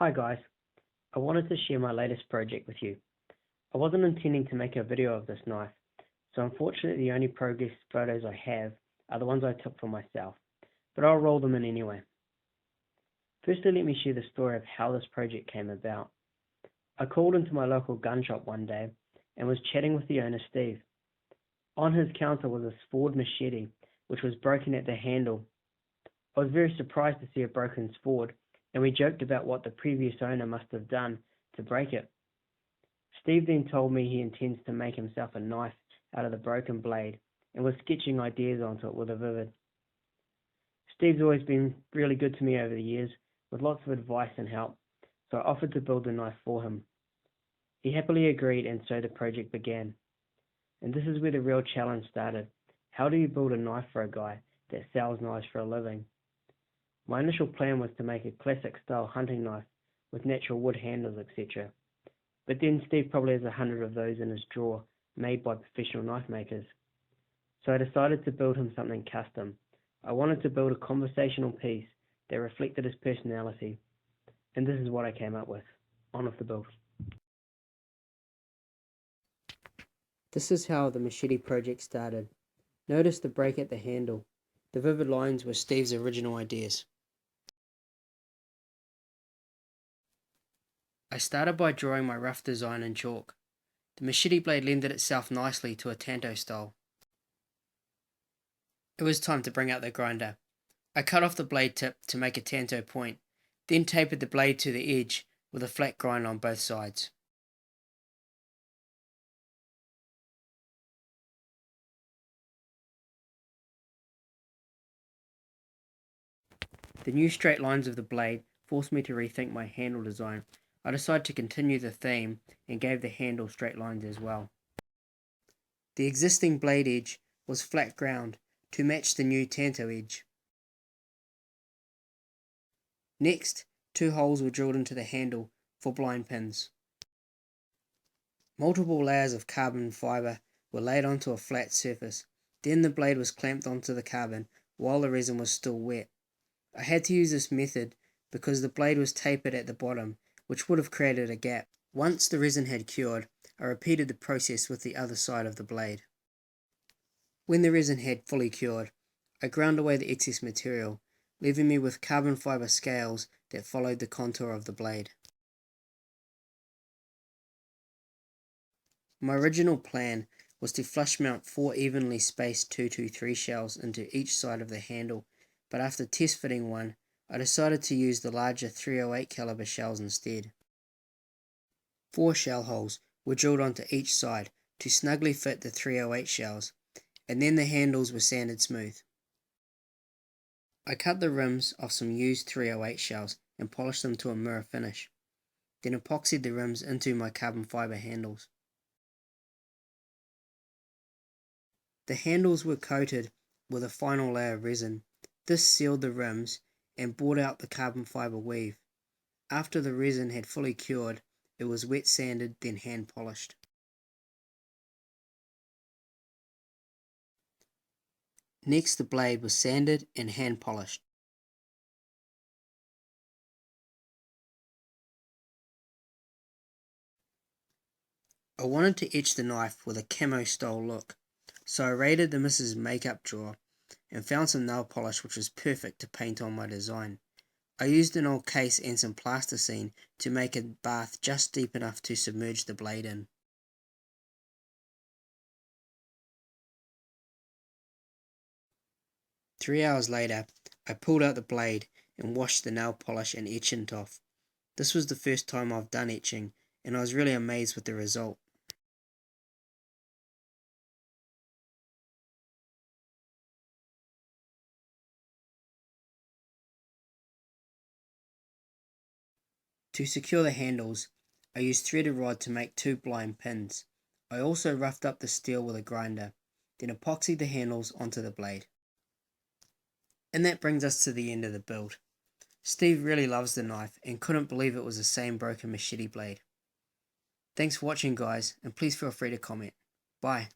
Hi guys, I wanted to share my latest project with you. I wasn't intending to make a video of this knife, so unfortunately the only progress photos I have are the ones I took for myself, but I'll roll them in anyway. Firstly, let me share the story of how this project came about. I called into my local gun shop one day and was chatting with the owner Steve. On his counter was a Svord machete, which was broken at the handle. I was very surprised to see a broken Svord, and we joked about what the previous owner must have done to break it. Steve then told me he intends to make himself a knife out of the broken blade and was sketching ideas onto it with a vivid. Steve's always been really good to me over the years, with lots of advice and help, so I offered to build the knife for him. He happily agreed, and so the project began. And this is where the real challenge started. How do you build a knife for a guy that sells knives for a living? My initial plan was to make a classic style hunting knife with natural wood handles, etc. But then Steve probably has 100 of those in his drawer, made by professional knife makers. So I decided to build him something custom. I wanted to build a conversational piece that reflected his personality, and this is what I came up with. On with the build. This is how the Machete project started. Notice the break at the handle. The vivid lines were Steve's original ideas. I started by drawing my rough design in chalk. The machete blade lended itself nicely to a tanto style. It was time to bring out the grinder. I cut off the blade tip to make a tanto point, then tapered the blade to the edge with a flat grind on both sides. The new straight lines of the blade forced me to rethink my handle design. I decided to continue the theme and gave the handle straight lines as well. The existing blade edge was flat ground to match the new tanto edge. Next, 2 holes were drilled into the handle for blind pins. Multiple layers of carbon fibre were laid onto a flat surface. Then the blade was clamped onto the carbon while the resin was still wet. I had to use this method because the blade was tapered at the bottom, which would have created a gap. Once the resin had cured, I repeated the process with the other side of the blade. When the resin had fully cured, I ground away the excess material, leaving me with carbon fibre scales that followed the contour of the blade. My original plan was to flush mount 4 evenly spaced 223 shells into each side of the handle, but after test fitting one, I decided to use the larger 308 caliber shells instead. 4 shell holes were drilled onto each side to snugly fit the 308 shells, and then the handles were sanded smooth. I cut the rims off some used 308 shells and polished them to a mirror finish, then epoxied the rims into my carbon fibre handles. The handles were coated with a final layer of resin. This sealed the rims and brought out the carbon fibre weave. After the resin had fully cured, it was wet sanded, then hand polished. Next, the blade was sanded and hand polished. I wanted to etch the knife with a camo style look, so I raided the missus' makeup drawer and found some nail polish which was perfect to paint on my design. I used an old case and some plasticine to make a bath just deep enough to submerge the blade in. Three hours later, I pulled out the blade and washed the nail polish and etchant off. This was the first time I've done etching, and I was really amazed with the result. To secure the handles, I used threaded rod to make 2 blind pins. I also roughed up the steel with a grinder, then epoxied the handles onto the blade. And that brings us to the end of the build. Steve really loves the knife and couldn't believe it was the same broken machete blade. Thanks for watching guys, and please feel free to comment. Bye.